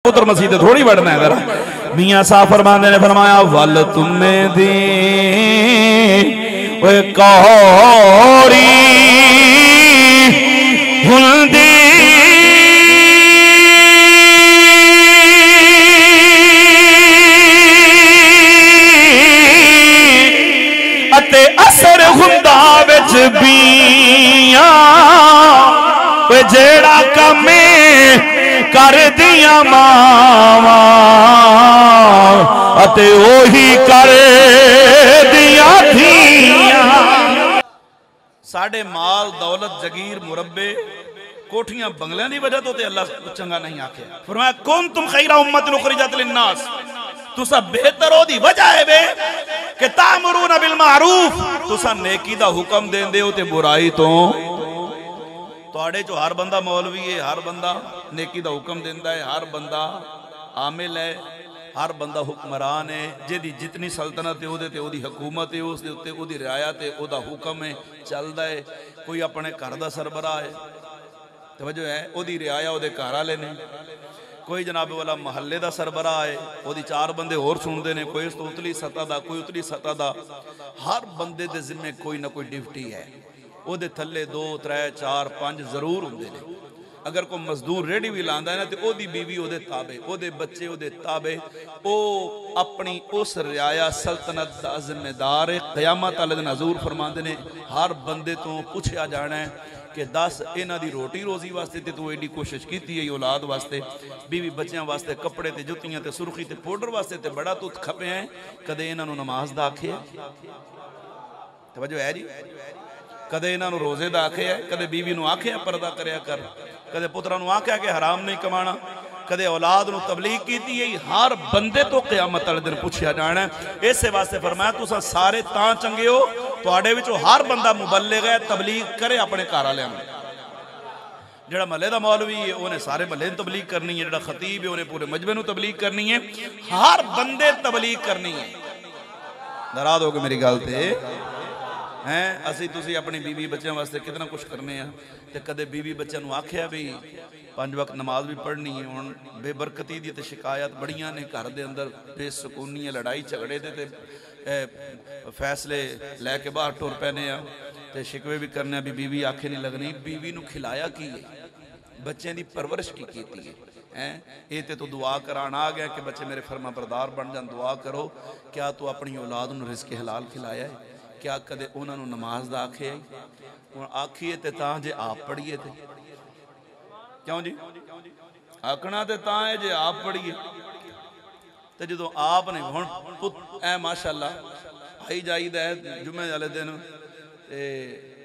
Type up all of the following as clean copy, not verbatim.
पुत्र मसीह थोड़ी बढ़ना है। जरा मियां साहब फरमाते ने फरमाया वल तुम्हें दी कौड़ी हुंदी अते असर हुंदा विच बिया जेड़ा कम कर दिया मावा अते ओही कर दिया थिया। साढ़े माल दौलत जगीर मुरब्बे कोठियां बंगलियां की वजह तो अल्लाह चंगा नहीं आखे। फरमाया कुन तुम खैरा उम्मतिन उखरिजत लिन्नास, तुसा बेहतर ओदी वजह है वे कि तामुरून बिल मारूफ, तुसा नेकी दा हुक्म देंदे हो ते बुराई तो। तुहाडे चो हर बंदा मौलवी है, हर बंदा नेकी दा हुक्म देंदा है, हर बंदा आमिल है, हर बंदा हुक्मरान है। जिहदी जितनी सल्तनत है उहदे ते उहदी हुकूमत है, उस दे उत्ते उहदी रियायत है, उहदा हुक्म है, चलदा है। कोई अपने घर दा सरबराह है, तवज्जो है, उहदी रियाया उहदे घर वाले ने। कोई जनाब वाला महल्ले का सरबराह है, उहदी चार बंदे होर सुनते हैं, कोई उस तो उतली सतह का, कोई उतली सतह का। हर बंदे के जिम्मे कोई ना कोई ड्यूटी है, उहदे थल्ले 2 3 4 5 जरूर होंदे ने। अगर कोई मजदूर रेडी भी लांदा है ना तो ओदी बीवी ओदे ताबे, ओदे बच्चे ओदे ताबे, ओ अपनी उस रियाया सल्तनत दा जिम्मेदार है। क़यामत वाले दिन हजूर फरमाते ने हर बंदे तो पूछया जाना है कि दस इन्हां दी रोटी रोजी वास्ते ते तू एडी कोशिश की है, औलाद वास्ते, बीवी बच्चों वास्ते, कपड़े ते जुत्तियां ते सुर्खी ते पाउडर वास्ते ते बड़ा तू खपे है, कदे इन्हां नूं नमाज दा आखे? तवज्जो है जी? कदे इन्हां नूं रोजे दा आखे है? कदे बीवी नूं आखे पर्दा करया कर? कदे पुत्रा नूं आख्या कि हराम नहीं कमाना? कदे औलाद नूं तबलीग कीती है? हर बंदे तो क़यामत वाले दिन पूछया जाना है। इस वास्ते फरमाया तुसां सारे तां चंगे हो, तुहाडे विचों हर बंदा मुबल्लिग है, तबलीग करे अपने घर वालियां नूं। जिहड़ा महल्ले दा मौलवी है उन्हें सारे महल्ले नूं तबलीग करनी है, जिहड़ा खतीब है उन्हें पूरे मजमे नूं तबलीग करनी है, हर बंदे तबलीग करनी है। नाराज हो गए मेरी गल ते हैं? असी तुसी अपनी बीवी बच्चों वास्ते कितना कुछ करने हैं, तो कदे बीवी बच्चों नूं आख्या भी 5 वक्त नमाज भी पढ़नी है। हुण बेबरकती दी ते शिकायत बड़ियां ने, घर दे अंदर बेसकूनी है, लड़ाई झगड़े दे ते फैसले लैके बाहर टुर पैने आ, ते शिकवे भी करने भी बीवी आखे नहीं लगनी। बीवी नूं खिलाया की है, बच्चों की परवरिश की कीती है? ये तो दुआ कराना आ गया कि बच्चे मेरे फरमा बरदार बन जान, दुआ करो। क्या तू अपनी औलाद नूं रिज़्क़ हलाल खिलाया है? क्या कदे उन्होंने नमाज दा आखे? हुण आखीए ते तां जे आप पढ़िए ते क्यों जी? आखना ते तां है जे आप पढ़िए। तो जो आप ने हुण ऐ माशाअल्लाह आई जाईदा है जुम्मे वाले दिन,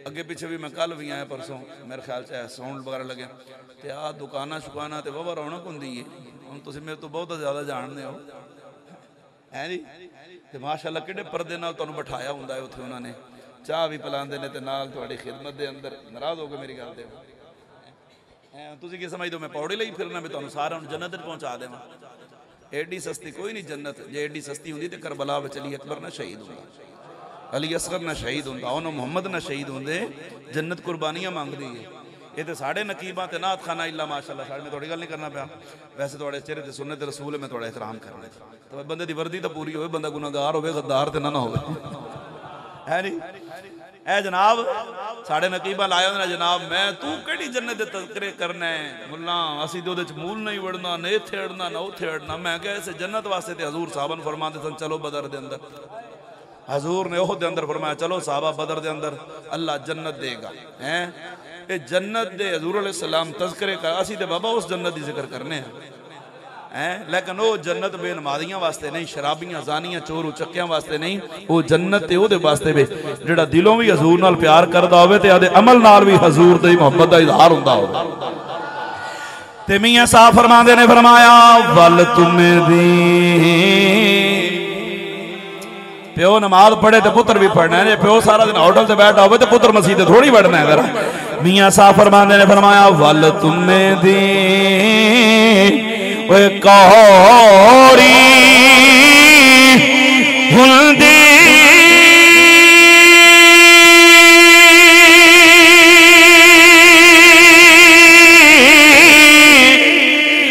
अगे पिछे भी मैं कल भी आया परसों, मेरे ख्याल से साउंड वगैरह लगे, तो आ दुकाना शुकाना तो वाह रौनक होंदी है। हुण तुसीं मेरे तो बहुत ज़्यादा जानते हो है जी, तो माशाअल्लाह किहड़े पर्दे नाल तुहानूं बिठाया हुंदा है उत्थे, उन्होंने चाह भी पिलांदे ने ते नाल तुहाडी खिदमत दे अंदर। नाराज़ हो गए मेरी गल ते? तुसीं की समझदे हो मैं पौड़ी लई फिरना भी तुहानूं सारिआं नूं जन्नत पहुंचा देवां? एडी सस्ती कोई नहीं जन्नत। जे एडी सस्ती हुंदी ते करबला विच अली अकबर ना शहीद हुंदा, अली असगर ना शहीद हुंदा, उन्हों मुहम्मद ना शहीद हुंदे। जन्नत कुर्बानियां मंगदी है। ये तो साढ़े नकीबा ते नात खाना इला माशाअल्लाह। साढ़े मैं थोड़ी गल नहीं करना पाया, वैसे थोड़े चेहरे ते सुन्नत रसूल है, मैं थोड़ा एहतराम करना। तो बंदे की वर्दी तो पूरी हो, बंदा गुनाहगार हो, गद्दार तो ना हो है नहीं? ए जनाब साढ़े नकीबा लाया ना जनाब, मैं तू केड़ी जन्नत दे तज़किरे करना है मुल्ला, असी तो उहदे च मूल नहीं वड़ना, ने इत्थे अड़ना ना उत्थे अड़ना। मैं कहा इस जन्नत वास्ते ते हजूर साहब फरमाते सन चलो बदर दे अंदर, हजूर ने ओह दे अंदर फरमाया चलो साहबा बदर दे अंदर, अल्लाह जन्नत देगा। हैं ये जन्नत दे हजूर अलैहिस्सलाम तज़किरे कर, असी ते बाबा उस जन्नत की जिक्र करने हैं, लेकिन वो जन्नत बेनमाजियां वास्ते नहीं, शराबियां जानियां चोर उचक्कियां वास्ते नहीं। वो जन्नत है उहदे वास्ते वे जिहड़ा दिलों भी हजूर नाल प्यार करदा होवे ते आदे अमल नाल भी हजूर दी मोहब्बत दा इजहार हुंदा होवे। ते मियां साहब फरमांदे ने फरमाया वल तुम्हें दी, प्यो नमाज पढ़े तो पुत्र भी पढ़ना है। प्यो सारा दिन होटल से बैठा हो तो पुत्र मसीह से थोड़ी बढ़ना है। जरा मियां साहब फरमाने ने फरमाया वल तुम्हें दी कौड़ी हुंदी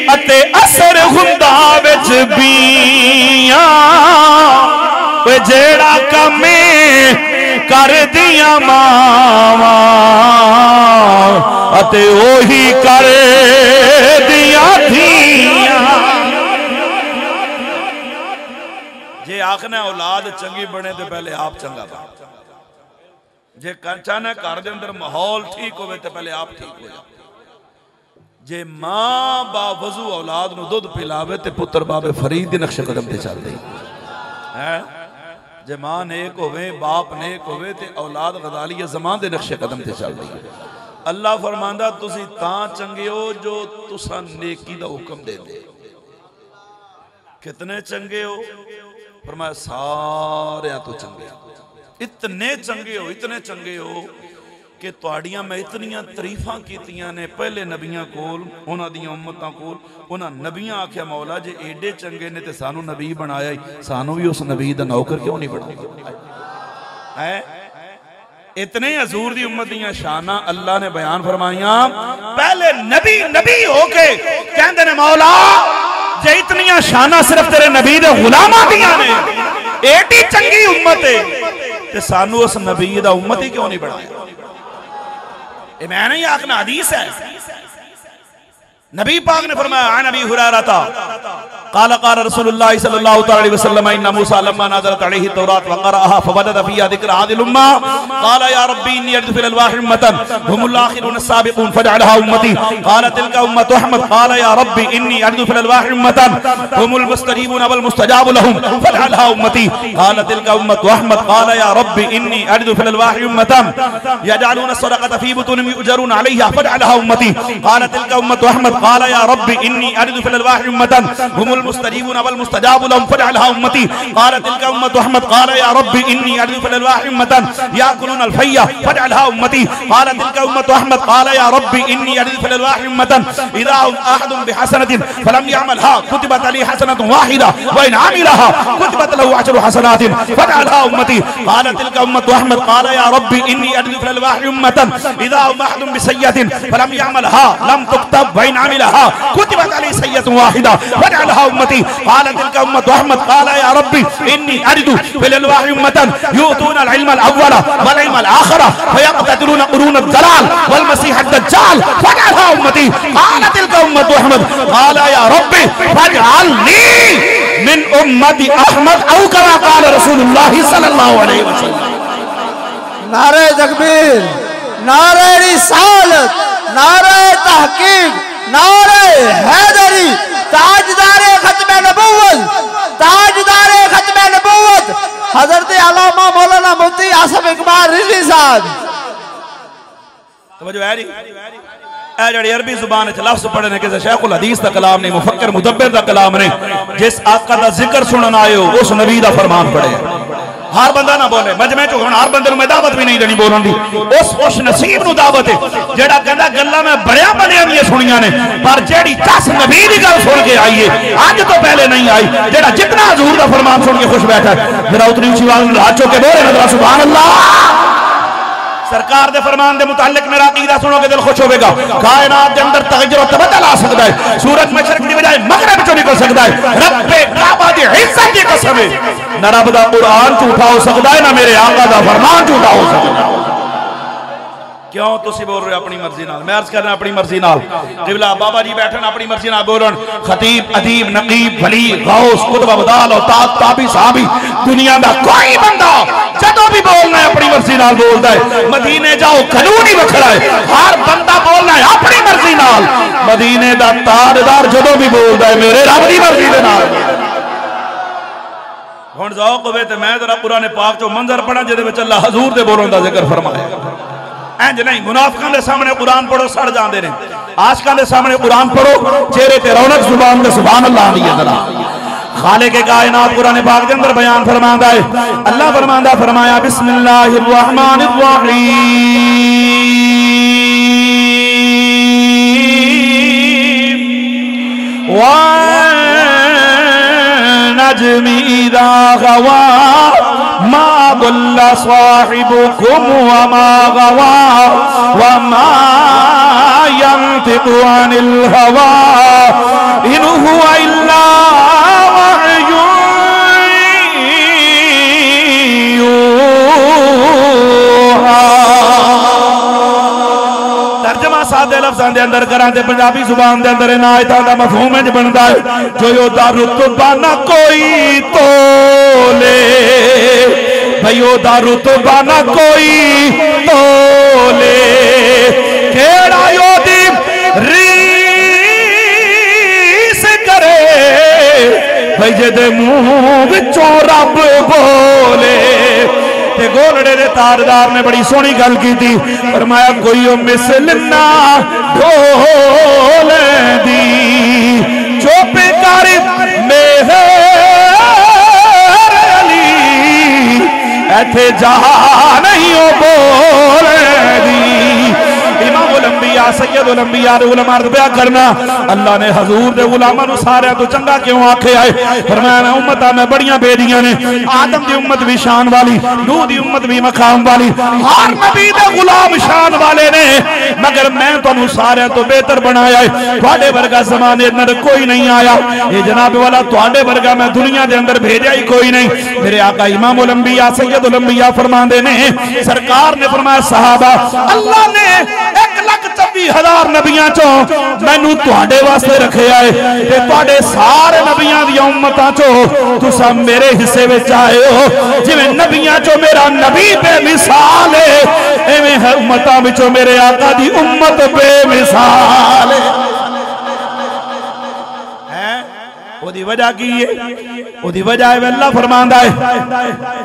अते असर मुंदा विच बिया जेड़ा कमे कर दिया मावा अते ओही कर दिया धिया। जे आखना औलाद चंगी बने तो पहले आप चंगा बन, जे चाहना घर के अंदर माहौल ठीक हो तो पहले आप ठीक हो जाओ। जे मां बावजू औलाद नूं दुध पिलावे तो पुत्र बाबे फरीद के नक्शे कदम से चलते है। जे मां नेक होवे बाप नेक होवे ते औलाद गजाली ज़मान दे नक्शे कदम से चल रही है। अल्लाह फरमांदा तुसी तां चंगे हो जो तुसा नेकी दा हुक्म देंदे। कितने चंगे हो? फरमाया सारे तो चंगे, इतने चंगे हो, इतने चंगे हो कि तुहाड़ियां मैं इतनियां तरीफां कीतियां ने पहले नबियां कोल, उन्हां दियां उम्मतां कोल। उन्हां नबियां आख्या मौला जे एडे चंगे ने ते सानू नबी बनाया ही, सानू भी उस नबी दा नौकर क्यों नहीं बनाया है? इतने हजूर दी उम्मत दियां शाना अल्लाह ने बयान फरमाइया। पहले नबी नबी होके कहंदे ने मौला जे इतनियां शाना सिर्फ तेरे नबी दे गुलामां दियां ने, एडी चंगी उम्मत है ते सानू उस नबी दा उम्मत ही क्यों नहीं बनाया? मैं नहीं आखना, हदीस है। नबी पाक ने फरमाया आ नबी हुरैरा था काला काला रसूलुल्लाह सल्लल्लाहु अलैहि वसल्लम इन्ना मूसा लम्मा नज़रत अलैहि तौरात व क़रअहा फवजद फ़ीहा ज़िक्र हादिल उम्मा क़ाला या रब्बी इन्नी अजदु फ़िल अलवाहि उम्मतन हुमुल आखिरून अस्साबिक़ून फजअलहा उम्मती क़ाला तिलका उम्मतु अहमद क़ाला या रब्बी इन्नी अजदु फ़िल अलवाहि उम्मतन हुमुल मुस्तजीबून वल मुस्तजाबु लहुम फजअलहा उम्मती क़ाला तिलका उम्मतु अहमद क़ाला या रब्बी इन्नी अजदु फ़िल अलवाहि उम्मतन यजअलून अस्सदक़ता फ़ी बुतूनिहिम युजरून अलैहा फजअलहा उम्मती क़ाला तिलका उम्मतु अहमद क़ाला या रब्बी इन्नी अजदु फ़िल अलवाहि उम्मतन हुमुल मुस्तजीबून वल मुस्तजाबु लहुम फजअलहा उम्मती क़ाला तिलका उम्मतु अहमद क़ाला या रब्बी इन्नी अजदु फ़िल अलवाहि उम्मतन याकुलून अल फ़य्या फजअलहा उम्मती क़ाला तिलका उम्मतु अहमद क़ाला या रब्बी इन्नी अजदु फ़िल अलवाहि उम्मतन इज़ा अहदुन बिहसनतिन फलम यअमलहा कुतिबत अलैहि हसनतुन वाहिदा व इन आमिलहा कुतिबत लहु अशरु हसनातिन फजअलहा उम्मती क़ाला तिलका उम्मतु अहमद क़ाला या रब्बी इन्नी अजदु फ़िल अलवाहि उम्मतन इज़ा अहदुन बिसय्यतिन फलम यअमलहा लम तुक्तब व इन आमिलहा कुतिबत अलैहि सय्यतुन वाहिदा फजअलहा उम्मती क़ाला तिलका उम्मतु अहमद क़ाला या रब्बी इन्नी अजदु फ़िल अलवाहि उम्मतन युतून अल इल्म अल अव्वल वल इल्म अल आखिर फयक़तलून क़ुरून अल दलाल वल मसीह अद दज्जाल फजअलहा उम्मती क़ाला तिलका उम्मतु अहमद क़ाला या रब्बी फजअलनी मिन उम्मती अहमद औ कमा क़ाल रसूलुल्लाह सल्लल्लाहु अलैहि वसल्लम। नारे तकबीर, नारे रिसालत, नारे तहकीक, नारे हैदरी, ताजदारे खत्मे नबुव्वत, ताजदारे खत्मे नबुव्वत हजरत अल्लामा मौलाना मुफ्ती आसिफ इकबाल रिजवी साहब। समझ आ रही ए जड़ी अरबी जुबान च लफ्ज़ पढ़ने किसी शेखुल हदीस दा कलाम नहीं, मुफक्किर मुदब्बिर दा कलाम नहीं। जिस आका दा जिक्र सुनन आए हो उस नबी दा फरमान पढ़े। हर बंदा ना बोले मजमे चो हुण हर बंदे नूं मैं दावत भी नहीं देनी बोलण दी। उस नसीब नूं दावत है जेड़ा कहंदा गल्लां मैं बड़िया बड़िया दी सुनियां ने पर जेड़ी 10 नबी दी गल सुन के आई है अज तो पहले नहीं आई, जेड़ा जितना हुजूर दा फरमान सुन के खुश बैठा है मेरा उतनी ऊंची आवाज में हाथ चुक के बोले ना सुभान अल्लाह। सरकार दे फरमान दे मुतालिक मेरा अकीदा सुनोगे दिल खुश होगा। कायनात दे अंदर तगयर और तबदल आ सकता है, सूरज मशरक दी बजाय मगरिब चों निकल सकता है। रब्बे काबा दी इज्जत दी कसम है ना रब दा कुरान झूठा हो सकता है ना मेरे आका दा फरमान झूठा हो सकता है। क्यों तुसी बोल रहे हो अपनी मर्जी नाल? मैं अर्ज करना अपनी मर्जी नाल। किबला बाबा जी बैठन अपनी मर्जी नाल बोलन, खतीब अदीब नकीब वली गौस कुतुब अबदाल और ताबी साहबी दुनिया दा कोई बंदा जदों भी बोलना है अपनी मर्जी नाल बोलदा है। मदीने जाओ कानून ही वखरा है, हर बंदा बोलना है अपनी मर्जी नाल। मदीने दा ताजदार जदों भी बोलदा है मेरे रब दी मर्जी दे नाल। हुण ज़ौक़ होवे ते मैं जरा कुरान पाक चो मंजर पढ़ा जिहदे विच अल्लाह हजूर दे बोलण दा जिक्र फरमाया। इंज नहीं मुनाफिकां दे सामने कुरान पढ़ो सड़ जांदे ने, आशिकां दे सामने कुरान पढ़ो चेहरे ते रौनक जुबान ते सुभान अल्लाह दी जरा। खालिक कायनात कुरान पाक के अंदर बयान फरमांदा है, अल्लाह फरमांदा फरमाया बिस्मिल्लाहिर रहमानिर रहीम वा नजमी इज़ा गवा मा दल्ला साहिबुकुम व मा गवा व मा यंतिकु अनिल हवा इन हुवा इल्ला सादे लफ्ज़ां दे अंदर करा ते पंजाबी जुबान दे अंदर ना आयतां दा मफहूम इंज बनदा है जो ओदा रुतबा ना कोई तोले भाई ओदा रुतबा ना कोई तोले केड़ा ओदी रीस करे भाई जेदे मुंह विचों रब बोले। ते गोलड़े दे तारदार ने बड़ी सोहनी गल की थी, फरमाया कोई मिसल ना ढोल दी चुप कर मेहर अली ऐथे जा नहीं ओ बोल दी। इमामुल अंबिया सैयदुल अंबिया दे उलमा बयान करना अल्लाह ने हजूर दे गुलामां नु सारियां तो चंगा क्यों आखे आए। फरमाया उम्मतां में बड़ियां बेदियां ने, आदम दी उम्मत भी शान वाली, नूह दी उम्मत भी मकाम वाली, हर नबी दे गुलाम शान वाले ने, मगर मैं तुहानू सारियां तो बेहतर बनाया है। तुहाडे वर्गा ज़माने अंदर कोई नहीं आया, ये जनाब वाला तुहाडे वर्गा मैं दुनिया दे अंदर भेजा ही कोई नहीं। मेरे आका इमामुल अंबिया सैयदुल अंबिया फरमांदे ने, सरकार ने फरमाया सहाबा अल्लाह ने 1,24,000 नबियां चो मैनू तुहाडे वास्ते रखे आए ते तुहाडे सारे नबियां दी उम्मतां चो तुसा मेरे हिस्से विच आए हो। जिवें नबियां चो मेरा नबी बेमिसाल है, एवें हर उम्मतां विचों मेरे आका दी उम्मत बेमिसाल है। ओदी वजह की है? ओदी वजह है अल्लाह फरमांदा है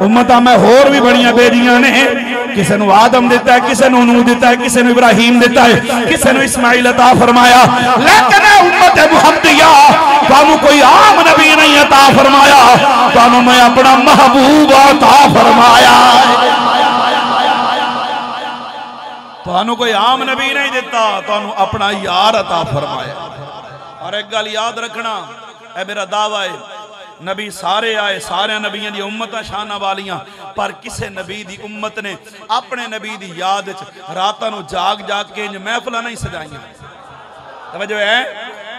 उम्मतां में होर भी बड़ियां बेदियां ने, किसे नु आदम दिता है, किसे नु नूह दिता है, किसे नु इब्राहिम दिता है, किसे नु इस्माइल अता फरमाया, लेकिन उम्मत मुहम्मदिया तुहानू कोई आम नबी नहीं अता फरमाया, तुहानू मैं अपना महबूब अता फरमाया। तुहानू कोई आम नबी नहीं दिता, तुहानू अपना यार अता फरमाया। और एक गल याद रखना, ऐ मेरा दावा है, नबी सारे आए, सारे नबियों दी उम्मतां शाना वालियां, पर किसे नबी दी उम्मत ने अपने नबी दी याद रातां नूं जाग जाग के महफिलां नहीं सजाइयां। तवज्जो है,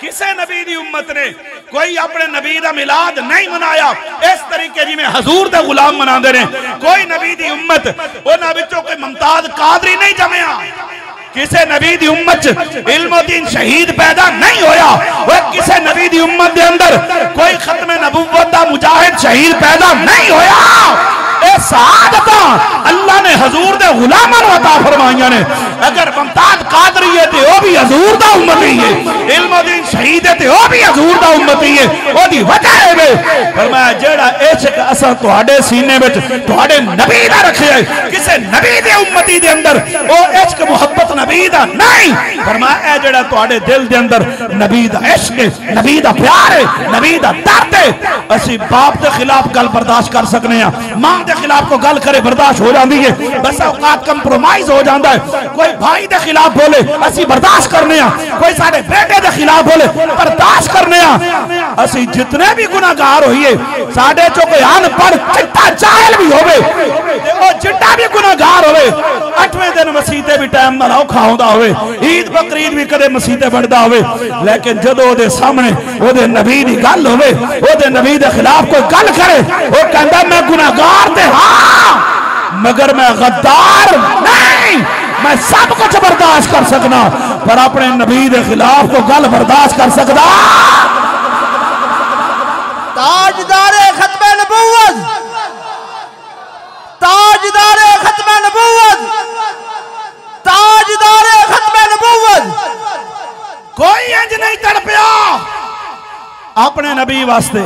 किसे नबी दी उम्मत ने कोई अपने नबी दा मिलाद नहीं मनाया इस तरीके जिवें हजूर दे गुलाम मनांदे ने। कोई नबी दी उम्मत उन्हां विचों कोई मुमताज कादरी नहीं जमया, किसे नबी दी उम्मत इल्मुद्दीन शहीद पैदा नहीं होया, वो किसे नबी दी उम्मत दे अंदर कोई खत्म नबुव्वत दा मुजाहिद शहीद पैदा नहीं होया। ए सआदतां अल्लाह ने हजूर दे गुलामां नूं अता फरमाईयां ने। अगर मुमताज कादरी है ते ओ भी हजूर दा उम्मती है, इल्मुद्दीन शहीद है ते ओ भी हजूर दा उम्मती है। ओदी वजह है फरमाया जेड़ा इश्क असां तुहाडे सीने विच तुहाडे नबी दा रखिया है, किसे नबी दे उम्मती दे अंदर ओ इश्क मुहब्बत नबी दा नहीं। फरमाया ए जेड़ा तुहाडे दिल दे अंदर नबी दा इश्क है, नबी दा प्यार है, नबी दा दर्द है। असी बाप के खिलाफ गल बर्दाश्त कर सकने हैं, मां के खिलाफ को गल करे बर्दाश्त हो जाती है, बस औकात कंप्रोमाइज हो जाता है। कोई भाई के खिलाफ बोले असी बर्दाश्त करने, कोई साडे बेटे के खिलाफ बोले बर्दाश्त करने। असी जितने भी गुनाहगार होइए, साडे चो कोई अनपढ़ चिट्टा जाहिल भी होवे ते ओ जिड्डा भी गुनाहगार होवे, 8वें दिन मसीते भी टाइम नाल औखा होंदा होवे, ईद बकरीद भी कदे मसीते बढ़दा होवे, लेकिन जदों ओदे सामने ओदे नबी दी गल होवे, ओदे नबी दे खिलाफ कोई गल करे, ओ कहंदा मैं गुनाहगार ते हां मगर मैं गद्दार नहीं, मैं सब कुछ बर्दाश्त कर सकना, पर अपने नबी दे खिलाफ को गल बर्दाश्त कर सकदा। ताजदारे खत्मे नबुव्वत, ताजदारे खत्मे नबुव्वत, ताजदारे खत्मे नबुव्वत कोई इंज नहीं तड़पिया अपने नबी वास्ते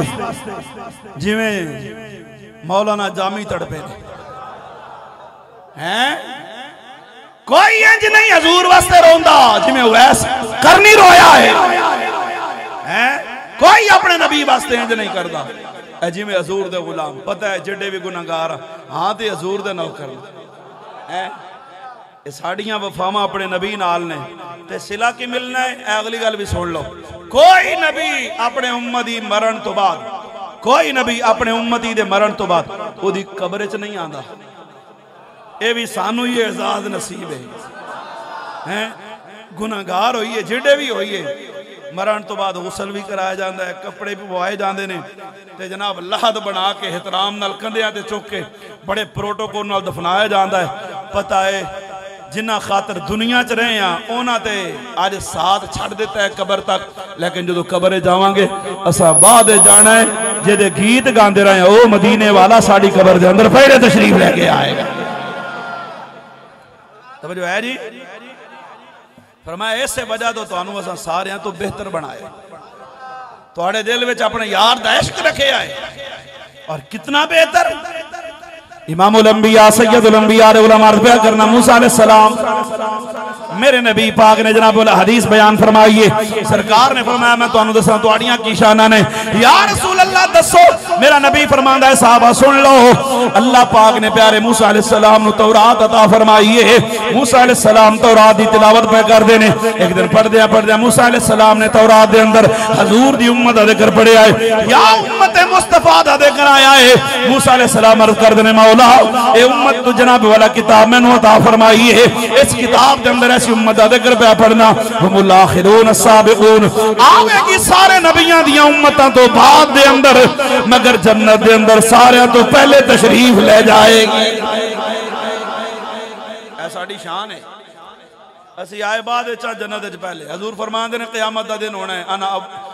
जिवें मौलाना जामी तड़पे हैं। कोई इंज नहीं हजूर वास्ते रोंदा जिवें उवैस करनी रोया है। कोई अपने नबी वास्ते इंज नहीं करता। जिवें हजूर दे गुलाम पता है जिड्डे भी गुनाहगार हाँ ते हजूर दे नौकर है। साड़ियां वफावां अपने नबी नाल ने ते सिला की मिलना है। अगली गल भी सुन लो, कोई नबी अपने उम्मती मरण तो बाद, कोई नबी अपने उम्मती दे मरण तो बाद ओदी कब्र च नहीं आंदा। ये भी सानू ही एजाज नसीब है। गुनाहगार होइए जेडे भी होइए मरण तो बाद गुसल भी कराया जाता है, कपड़े भी पवाए जाते हैं ते जनाब लाद बना के एहतराम नाल कंधियां ते चुक के बड़े प्रोटोकॉल नाल दफनाया जाता है। पता है जिन्ना खातर दुनिया च रहे हैं उन्हां ते अज साथ छड़ दिता है कबर तक, लेकिन जो कबर जावांगे असा बाद जाना है जेदे गीत गाते रहे ओ मदीने वाला साड़ी कबर के अंदर पहले तशरीफ लेके आएगा। तवज्जो है जी। फरमाया इस वजह तो तुहानू असां सारियां तो बेहतर बनाए, तुहाडे दिल विच अपने यार दा इश्क रखे आए और कितना बेहतर। इमामुल अंबिया सैयदुल अंबिया रे उलमा अर्ज़ करना मूसा अलैहि सलाम मेरे नबी पाक ने जनाब हदीस बयान फरमाइए, सरकार ने फरमाया मैं तुहानू दसां तुहाड़ियां की शाना ने। या रसूल अल्लाह दसो, मेरा नबी फरमांदा है साहबा सुन लो, अल्लाह पाक ने प्यारे मूसा अलैहि सलाम नु तौरात अता फरमाई है। मूसा अलैहि सलाम तौरात दी तिलावत पे करदे ने, एक दिन पढ़दे मूसा अलैहि सलाम ने तौरात दे अंदर हजूर दी उम्मत दा जिक्र पढ़िया है, या उम्मत मुस्तफा दा जिक्र आया है। मूसा अलैहि सलाम अर्ज़ करदे ने मौला ए उम्मत तू जनाब वाला किताब मैनू अता फरमाई है, इस किताब दे अंदर उम्मत दा जिक्र पे पढ़ना हुमुल आखिरून अस्साबिकून आवेगी सारे नबियां दियां उम्मतां तो बाद दे अंदर, मगर जन्नत दे अंदर सारे तो पहले तशरीफ ले जाएगी। ऐ साडी शान है, असी आए बाद जन्नत च पहले। हजूर फरमांदे ने क़यामत दा दिन होना है, अना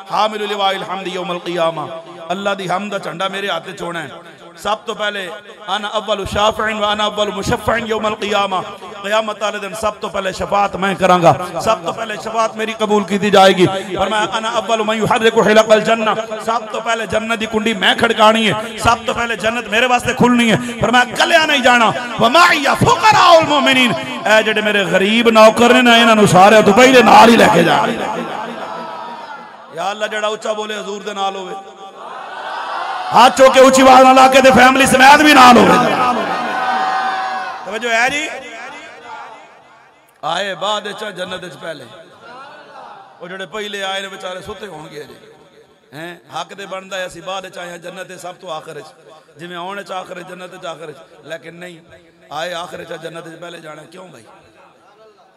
हामिलु लिवाइल हम्द यौमल क़ियामा, अल्लाह दी हमद दा झंडा मेरे हाथ च होना है। सब तो पहले अना अव्वलु शाफ़िइन व अना अव्वलु मुशफ़्फ़िइन यौमल क़ियामा, क़यामत वाले दिन सब तो पहले शफाअत मैं करांगा, सब तो पहले शफाअत मेरी कबूल की जाएगी। फरमाया अना अव्वलु मन युहर्रिकु हिलक़ल जन्नह, सब तो पहले जन्नत की कुंडी मैं खड़कानी है, सब तो पहले जन्नत मेरे वास्ते खुलनी है। फरमाया कल्या नहीं जाना, व माइया फुक़राउल मुमिनीन, ए जेडे मेरे गरीब नौकर ने ना इन्हां सारे तो पहले नाल ही लेके जा। या अल्लाह जेड़ा उच्चा बोले हजूर दे नाल होवे, हाथ चो के ऊंची आवाज ला के फैमिली समेत भी नाल होवे। तवज्जो है जी। आए बाद जन्नत पहले वो जेडे पहले आए ने बेचारे सुते होणगे जी हैं, हक दे बनदा है असीं बाद आए जन्नत सब तो आखिर जिवें आने च आखिर जन्नत च आखिर, लेकिन नहीं आए आखिर जन्नत पहले जाना। क्यों भाई?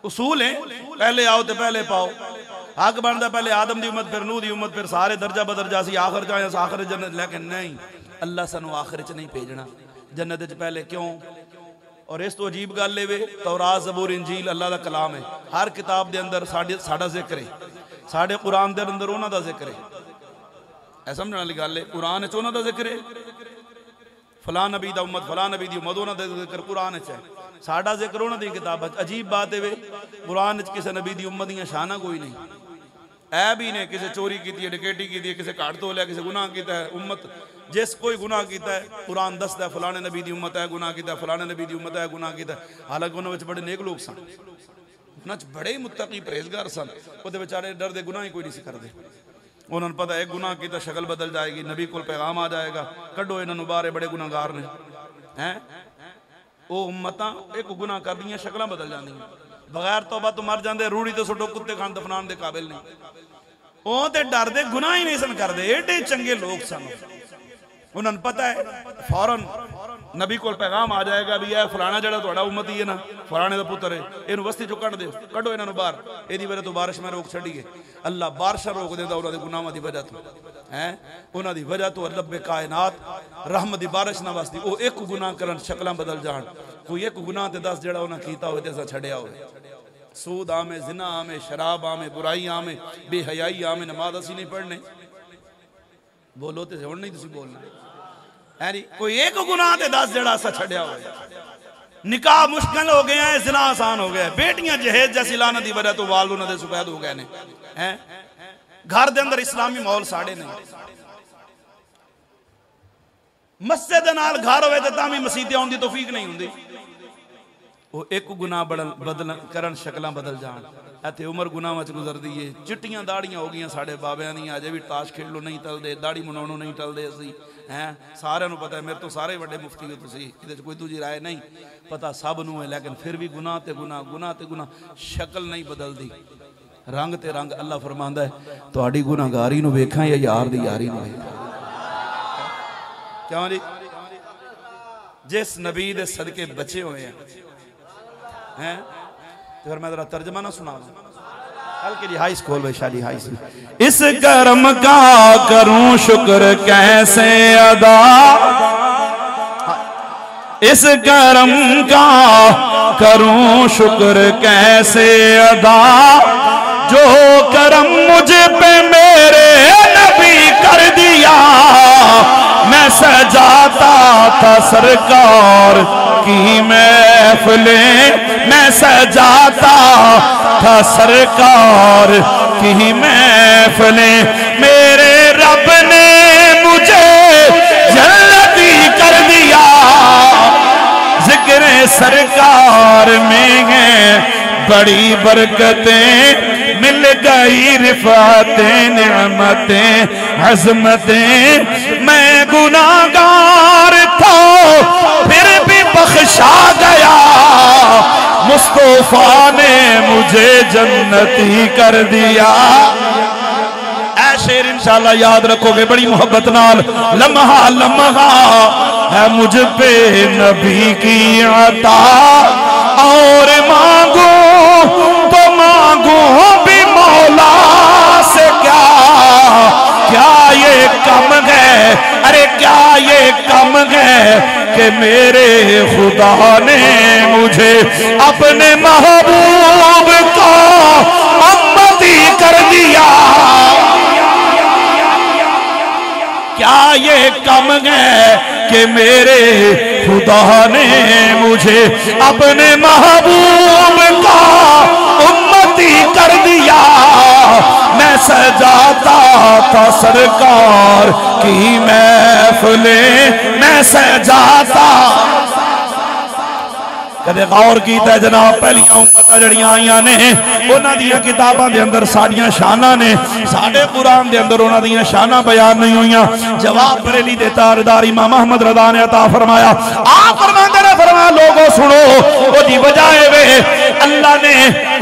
उसूल है पहले आओ तो पहले पाओ। हक बनता पहले आदम की उम्मत फिर नूह की उम्मत फिर सारे दर्जा बदर्जा सी आखिर चाहे आखिर जन्नत, लेकिन नहीं अल्लाह सानू आखिर च नहीं भेजना जन्नत च पहले। क्यों? और इस तो अजीब गल है तौरात ज़बूर इंजील अल्लाह का कलाम है, हर किताब के अंदर साडा जिक्र है, साडे कुरान के अंदर उन्हां दा जिक्र है। ऐ समझने वाली गल है, कुरान च उन्हां दा जिक्र है, फलां नबी दा उम्मत फलां नबी दी उम्मत उन्हां दा जिक्र कुरान च है, साडा जिक्र उन्हां दी किताब। अजीब बात है कुरान च किसी नबी दी उम्मत दियां शाना कोई नहीं। ऐ भी ने किसी चोरी की है, डकैती की है, किसी घाट तो लिया, किसी गुनाह किया है, उम्मत जिस कोई गुनाह किया है कुरान दसदा फलाने नबी दी उम्मत है गुनाह किया, फलाने नबी दी उम्मत है गुनाह किया। हालांकि उन्होंने बड़े नेक लोग सन, उन्होंने बड़े ही मुत्तकी परहेजगार सन, वो बेचारे डर दे गुनाह ही कोई नहीं करते। उन्होंने पता एक गुनाह किया शक्ल बदल जाएगी, नबी को पैगाम आ जाएगा, कड्डो इन्होंने बाहर बड़े गुनाहगार ने हैं। वो उम्मतां एक गुनाह कर दी शक्ल बदल जाती बगैर तौबा तो मर जाते, रूढ़ी तो सुटो कुत्ते खान दफनान के काबिल नहीं। वो तो डर दे गुनाह ही नहीं सन करते, एडे चंगे लोग सन। उन्होंने पता है फौरन नबी को पैगाम आ जाएगा भी यह फलाना जड़ा थोड़ा उम्मती है ना फलाने का पुत्र है, इन्हू बस्ती चो कढ़ दो, कढ़ो इन्हों बाहर, यदी वजह तो बारिश में रोक छड़िए। अल्लाह बारिश रोक देता उन्होंने गुनाहों की वजह तो है, उन्होंने वजह तो रब्बे कायनात रहमत की बारिश ना वास्ती वो एक गुनाह करन शक्लां बदल जान। कोई एक गुनाह ते दस जड़ा उन्हें कीता हो ते छड़िया हो, सूद आमे, जिना आमे, शराब आमे, बुराई आमे, बेहयाई आमे, नमाज असी नहीं पढ़ने। बोलो तो हुण नहीं तुसीं बोलना है नी। कोई एक गुनाह ते दस जड़ा असा छड़िया हो, निकाह मुश्किल हो गया है, जिना आसान हो गया है, बेटियां जहेज जैसी लानत की वजह तो वाल उन्होंने सुफैद हो गए हैं। घर के अंदर इस्लामी माहौल साढ़े नहीं, मस्जिद नाल घर होवे ते तां भी मसीते आउण दी तौफीक नहीं हुंदी। वो एक गुनाह बदल करन शक्लां बदल जान। इत्थे उम्र गुनाहां च गुजरदी है, चिट्टियां दाड़ियां हो गई साढ़े बाबियां दी, अजे भी ताश खेल लो नहीं टलदे, दाड़ी मुनाउणों नहीं टलदे असी हैं। सारिआं नूं पता है मेरे तो सारे वड्डे मुफ्ती हो तुसीं, इहदे च कोई दूजी राय नहीं, पता सब नूं है, लेकिन फिर भी गुनाह ते गुनाह, गुनाह ते गुनाह, शक्ल नहीं बदलदी, रंग ते रंग। अल्लाह फरमांदा है तुहाडी गुनाहगारी नूं वेखां या यार दी यारी नूं वेखां। क्यों जी? जिस नबी दे सदके बचे हुए हैं, तो फिर मैं जरा तर्जमा ना सुना हल्की जी high school Vaishali high school. इस कर्म का करूं शुक्र कैसे अदा, इस कर्म का करूं शुक्र कैसे अदा, जो करम मुझ पे मेरे नबी कर दिया। मैं सजाता था सरकार की महफिलें, मैं सजाता था सरकार की महफिलें, मेरे रब ने मुझे जन्नती कर दिया। जिक्र सरकार में है बड़ी बरकतें, मिल गई रिफातें निअमतें अज़मतें। मैं गुनाहगार था फिर भी बख्शा गया, मुस्तफा ने मुझे जन्नती कर दिया। ऐ शेर इंशाल्लाह याद रखोगे बड़ी मोहब्बत नाल। लम्हा लम्हा है मुझ पे नबी की अता, और मांगू तो मांगू भी मौला से क्या, क्या ये कम है, अरे क्या ये कम है कि मेरे खुदा ने मुझे अपने महबूब को उम्मती कर दिया। क्या ये कम है कि मेरे खुदा ने मुझे अपने महबूब का उम्मती कर दिया। मैं सजाता था सरकार की महफिलें, मैं सजाता। कदे गौर कीता जनाब, पहलियां उम्मतां जड़ियां आईयां ने उन्हां दियां किताबां दे अंदर साडियां शानां ने, साडे कुरान दे अंदर उन्हां दियां शानां बयान नहीं हुईयां। जवाब बरेली दे तारदार इमाम अहमद रज़ा ने अता फरमाया। आप फरमांदे ने, फरमाया लोगो सुनो, ओदी वजह है वे अल्लाह ने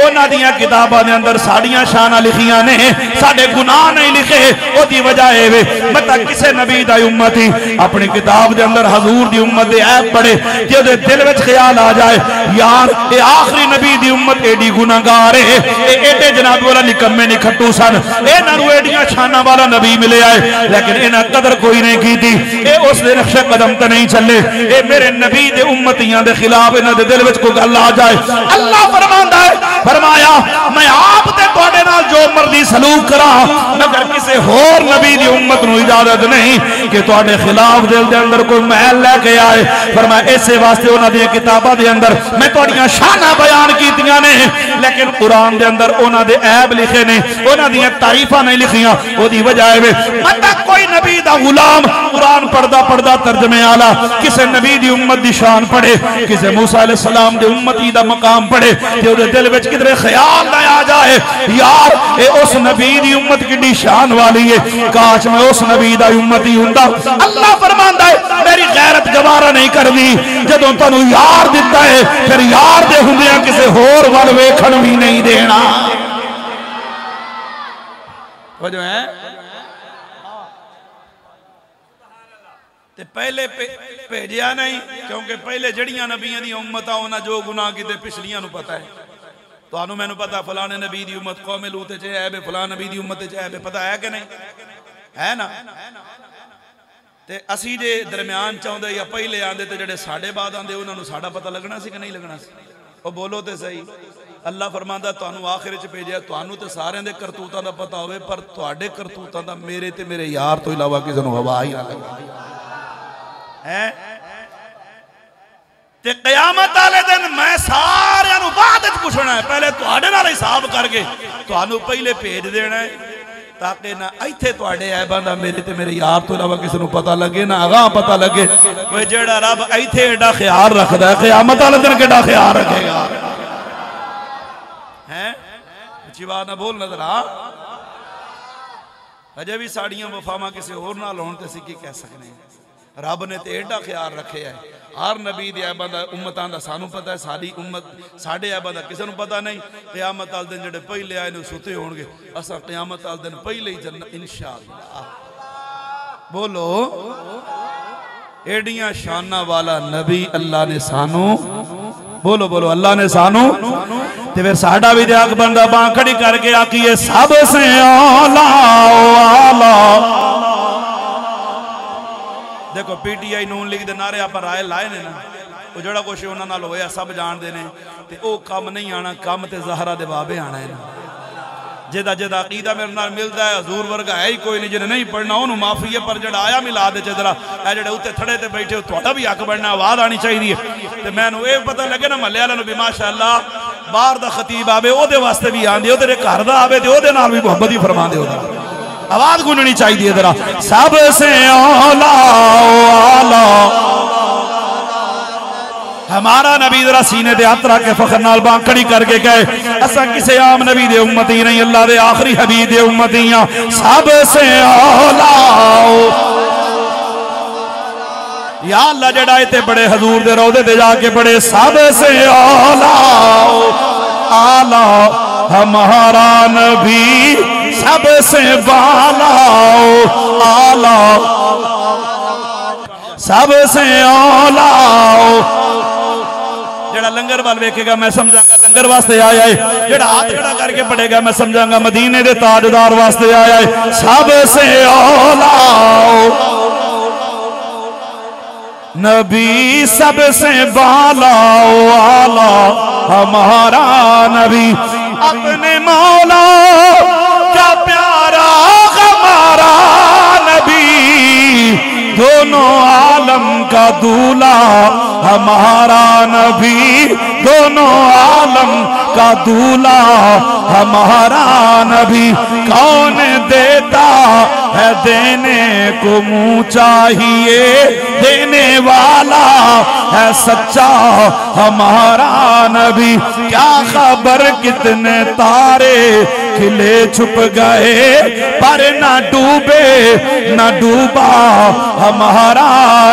उन्हां दियां किताबां दे अंदर साडियां शानां लिखियां ने, साडे गुनाह नहीं लिखे। ओदी वजह है वे मता किसे नबी दा उम्मती अपनी किताब दे अंदर हजूर दी उम्मत दे ऐब पढ़े ते ओदे दिल विच ख्याल आ जाए यार ये आखिरी नबी दी उम्मत एडी गुनाहगार है, एडे जनाब वाला निकम्मे निखट्टू सन, इन्हां एडियां शानां वाला नबी मिले आए लेकिन इन्हां कदर कोई नहीं की थी। ये उस दे नक्शे कदम ते नहीं चले। ये मेरे नबी दे उम्मतियां दे खिलाफ इन्हां दे दिल विच कोई गल आ जाए, अल्लाह फरमांदा है, फरमाया मैं आप ते तुहाडे नाल जो मर्जी सलूक करा, मगर किसी होर नबी दी उम्मत नूं इजाजत नहीं कि तुहाडे खिलाफ दिल दे अंदर कोई महल लेके आए। फरमाया इसे वास्ते उन्हां दी किताबां दे अंदर मैं तुहाडियां शानां बयान कीतियां ने, लेकिन कुरान दे अंदर उन्हां दे ऐब लिखे ने, उन्हां दियां तारीफां नहीं लिखियां। ओदी वजह है मतलब कोई नबी दा गुलाम कुरान पढ़दा पढ़दा तर्जमे आला किसी नबी दी उम्मत दी शान पढ़े, किसी मूसा अलैहि सलाम दे उम्मती दा मकाम पढ़े ते ओदे दिल विच किधरे ख्याल ना आ जाए यार ए उस नबी दी उम्मत किड्डी शान वाली है, काश मैं उस नबी दा उम्मती हुंदा। अल्लाह फरमांदा है मेरी गैरत गवारा नहीं करदी, जदों तुहानू यार दिता है फिर यार दे हुंदियां किसी होर वल वेखण भी नहीं देना। वजह है ते पहले भेजिया नहीं, क्योंकि पहले जड़ियां नबियां दी उम्मतां उन्हां जो गुनाह कीते पिछलियां नू पता है। तुहानू मैनू पता फलाने नबी दी उम्मत कौम लूत च है, फलां नबी दी उम्मत च है, पता है कि नहीं है ना। ते असी जे दरम्यान चाहुंदे या पहले आंदे ते जेड़े साडे बाद आंदे उन्हां नू साडा पता लगना सी कि नहीं लगना सी? ओ बोलो ते सही। अल्लाह फरमांदा तुहानू आखिर च भेजिया, तुहानू ते सारियां दे करतूतां दा पता होवे पर तुहाडे करतूतां दा मेरे ते मेरे यार तो इलावा किसे नू हवा ही ना लगे है। ते क़यामत वाले दिन मैं सारियां नू बाद विच पुछना है, पहले तुहाडे नाल हिसाब करके तुहानू पहले भेज देना है ताकि ना इत्थे तुहाडे ऐबां दा मेरे ते मेरे यार तो इलावा किसे नू पता लगे ना अगां पता लगे। ओए जेड़ा रब इत्थे एडा ख्याल रखदा है क़यामत वाले दिन केडा ख्याल रखेगा हैं? जीवा ना बोल नजर आ। अजे भी साड़ियां वफावां किसी होर नाल होण ते असीं की कह सकने हैं? रब ने तो एडा ख्याल रखे है। हर नबी दे ऐबां दा उम्मतां दा सानू पता है, साडी उम्मत साडे ऐबां दा किसे नू पता नहीं। क़यामत वाले दिन जेड़े पहले आए ने सुते होणगे, असां क़यामत वाले दिन पहले ही जन्नत इंशाअल्लाह। बोलो एडियां शाना वाला नबी अल्लाह ने सानू, बोलो बोलो अल्लाह ने सानू ते फिर साडा भी त्याग बनता बांह खड़ी करके आखिए सबसे आला आला। देखो पीटीआई नून लीग दे नारे आप राय लाए ने ना, वो जड़ा कुछ उन्हां नाल होया सब जानते हैं, ते वो कम नहीं आना, कम ते ज़हरा दे बाबे आना है ना। जेदा जेदा अकीदा मेरे नाल मिलता है, हजूर वर्गा है ही कोई नहीं, जिन्हें नहीं पढ़ना उन्होंने माफी है, पर जड़ा आया मिला दे जरा ए जड़े उत्ते थड़े ते बैठे हो तुहाडा भी हक बनना, आवाज आनी चाहिए। ते मैनू ये पता लगे ना महल्ले वालों भी माशाअल्लाह बाहर दा खतीब आवे ओदे वास्ते भी आंदे, ओदे घर दा आवे ते ओदे नाल भी मोहब्बत ही फरमांदे, ओदा आवाज गूंजनी चाहिए जरा सबसे आला आला। हमारा नबी जरा सीने दे हाथ रख के फखर नाल बांह खड़ी करके कहे असा किसी आम नबी दे उम्मती नहीं, अल्लाह दे आखिरी हबीब दे उम्मती हां। सबसे आला या अल्लाह जड़ा इत्थे बड़े हजूर दे रौदे ते जाके बड़े सबसे आला आला हमारा नबी सबसे वाला आला सबसे आला। जेड़ा लंगर वाल वेखेगा मैं समझांगा लंगर वास्ते आया है, जेड़ा हाथ खड़ा करके पढ़ेगा मैं समझांगा मदीने दे ताजदार वास्ते आया है। सबसे आला नबी सबसे वाला आला हमारा नबी, अपने मौला का प्यारा हमारा नबी, दोनों आलम का दूल्हा हमारा नबी, दोनों आलम का दूल्हा हमारा नबी। कौन देता है देने को मुँह चाहिए, देने वाला है सच्चा हमारा नबी। क्या खबर कितने तारे खिले छुप गए, पर न डूबे न डूबा हमारा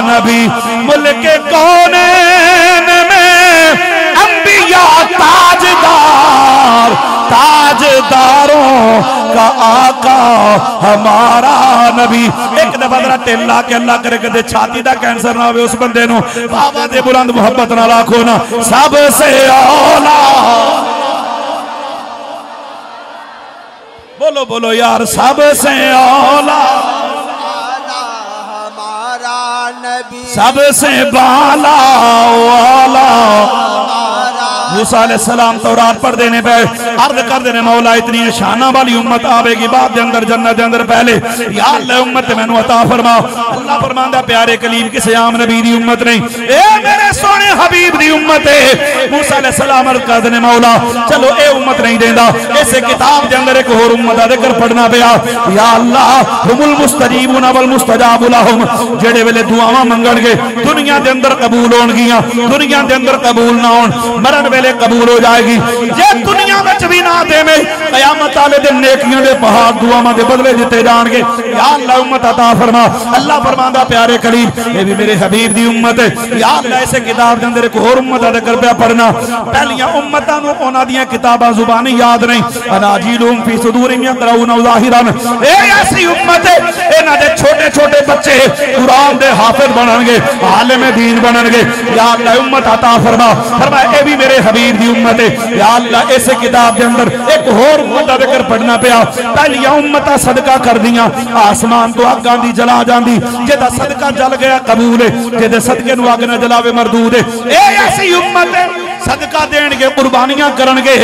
नबी। मुल्क कौनैन में अंबिया ताजदार, ताजदारों का आका हमारा नबी। एक दफा जरा टेला के अल्लाह करे कदे छाती दा कैंसर ना हो उस बंदे नु बाबा दे बुलंद मोहब्बत नाल आखो ना सबसे आला। बोलो बोलो यार सबसे आला हमारा नबी, सबसे बाला वाला। मूसा अलैहिस्सलाम तौरात पढ़ देने पे अर्ज कर देने मौला इतनी शाना वाली उम्मत आवेगी बाद के अंदर जन्नत के अंदर पहले या अल्लाह उम्मत मैनू अता फरमा। अल्लाह फरमांदा प्यारे कलीम किसी आम नबी दी उम्मत नहीं, ए मेरे सोने हबीब दी उम्मत है। मूसा अलैहिस्सलाम अर्ज कर देने मौला चलो ए उम्मत नहीं देंदा, इस किताब के अंदर एक और उम्मत दा जिक्र पढ़ना पिया। या अल्लाह हुमुल मुस्तजीबुन वल मुस्तजाबु लहुम, जेड़े वेले दुआवां मंगणगे दुनिया के अंदर कबूल होणगियां, दुनिया के अंदर कबूल ना होण मरण वेले कबूल हो जाएगी। जे दुनिया में भी ना देवे कयामत वाले दिन नेकियों के पहाड़ दुआवां दे बदले दिते जाणगे। या अल्लाह उम्मत अता फरमा। अल्लाह फरमांदा प्यारे करीम ये भी मेरे हबीब दी उम्मत है। या अल्लाह इस किताब के अंदर एक और उम्मत दा जिक्र पिया पढ़ना। पहलियां उम्मतां नूं उन्हां दियां किताबां जुबानी याद नहीं, अनाजीलुम फी सुदूरिहिम यक़राऊना ज़ाहिरन। ए ऐसी उम्मत है इन्हां दे छोटे छोटे बच्चे कुरान दे हाफिज बनणगे, आलिम दीन बनणगे। या अल्लाह उम्मत अता फरमा। फरमाया ए भी मेरे हबीब दी उम्मत है। या अल्लाह इस किताब के अंदर एक होर उम्मत दा जिक्र पढ़ना पिया। पहलियां उम्मतां सदका कर दियां, आसमान तो अग आंदी जला जांदी, जेदा सदका जल गया कबूल है, जेदे सदके नूं अग न जलावे मरदूद है। ए ऐसी उम्मत है सदका देणगे, कुर्बानियां करनगे,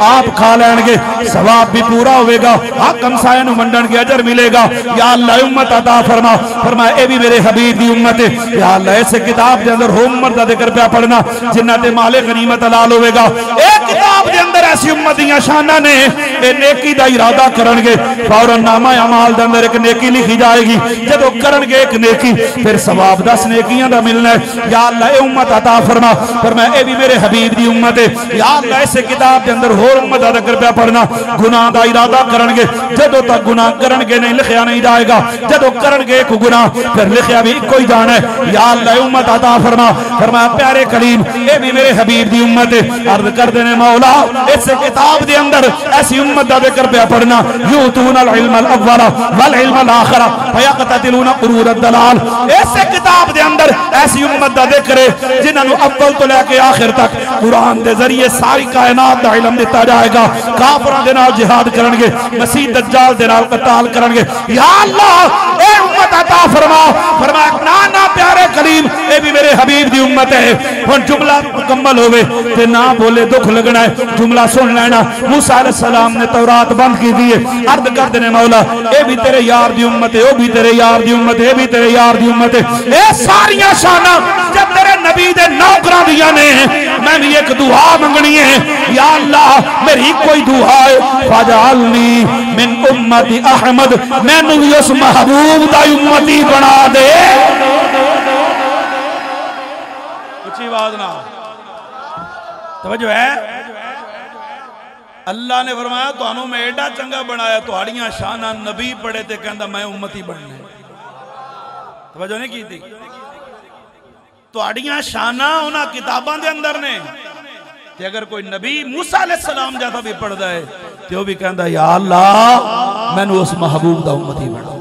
आप खा लैणगे, सवाब भी पूरा होवेगा, हक हमसाया नूं वंडणगे, अजर मिलेगा। या अल्लाह उम्मत अता फरमा। फरमाया ए भी मेरे हबीब दी उम्मत है। या अल्लाह इस किताब के अंदर हो उम्मत दा जिक्र पिया पढ़ना जिन्हां ते माले गनीमत हलाल होवेगा। ए किताब के अंदर ऐसी उम्मत दियां शानां ने, ए नेकी दा इरादा करनगे फौरन नामा अमाल दे अंदर एक नेकी लिखी जाएगी। जदों करनगे एक नेकी फिर सवाब 10 नेकियां दा मिलना है। या अल्लाह ए उम्मत अता फरमा। फरमाया ए भी मेरे हबीब दी उम्मत है। या अल्लाह इस किताब के अंदर होर उम्मत दा जिक्र पिया पढ़ना गुनाह दा इरादा करनगे, जदों तक गुनाह करनगे नहीं लिखिया नहीं जाएगा, जदों करनगे एक गुनाह फिर लिखिया भी इको ही जाना है। या अल्लाह उम्मत अता फरमा। फरमाया प्यारे करीम ए भी मेरे हबीब दी उम्मत है। अर्ज कर देने मौला इस किताब के अंदर ऐसी उम्मत दा जिक्र पिया पढ़ना यूतूनल इल्मल अव्वला वल इल्मल आखिरा फयक़तलून क़ुरूरद दलाल। इस किताब के अंदर ऐसी उम्मत दा जिक्र है जिन्हां नूं अव्वल तो लेके आखिर तक कुरान के जरिए सारी कायनात का इलम दिता जाएगा। काफिरां दे नाल जिहाद करनगे, मसीह दज्जाल दे नाल कताल करनगे। या अल्लाह ए उम्मत अता फरमा। फरमाया ना ना प्यारे करीम ए भी मेरे हबीब दी उम्मत है। हुण जुमला मुकम्मल होवे ते ना बोले दुख लगना है। जुमला सुन लेना। मूसा अलैहि सलाम ने तौरात बंद की दी है। अर्ज करदे ने मौला ए भी तेरे यार दी उम्मत है, ओ भी तेरे यार दी उम्मत है, ए भी तेरे यार दी उम्मत है। ए सारियां शाना जब तेरे नबी दे नौकरां दियां ने, मैं भी एक दुआ मंगनी है। या अल्लाह मेरी कोई दुआ है, फजअलनी मिन उम्मती अहमद, मैनू भी उस महबूब दा उम्मती बना दे। ऊंची आवाज ना तवज्जो है। अल्लाह ने फरमाया तुहानू मैं एडा चंगा बनाया, तुहाड़ियां शाना नबी पढ़े ते कहंदा मैं उम्मती बनना। तवज्जो नहीं की थी। तुहाड़ियां शाना उन्हां किताबां दे अंदर ने ते अगर कोई नबी मूसा अलैहिस्सलाम जैसा भी पढ़दा है ते वो भी कहंदा या अल्लाह मैनू उस महबूब दा उम्मती बना।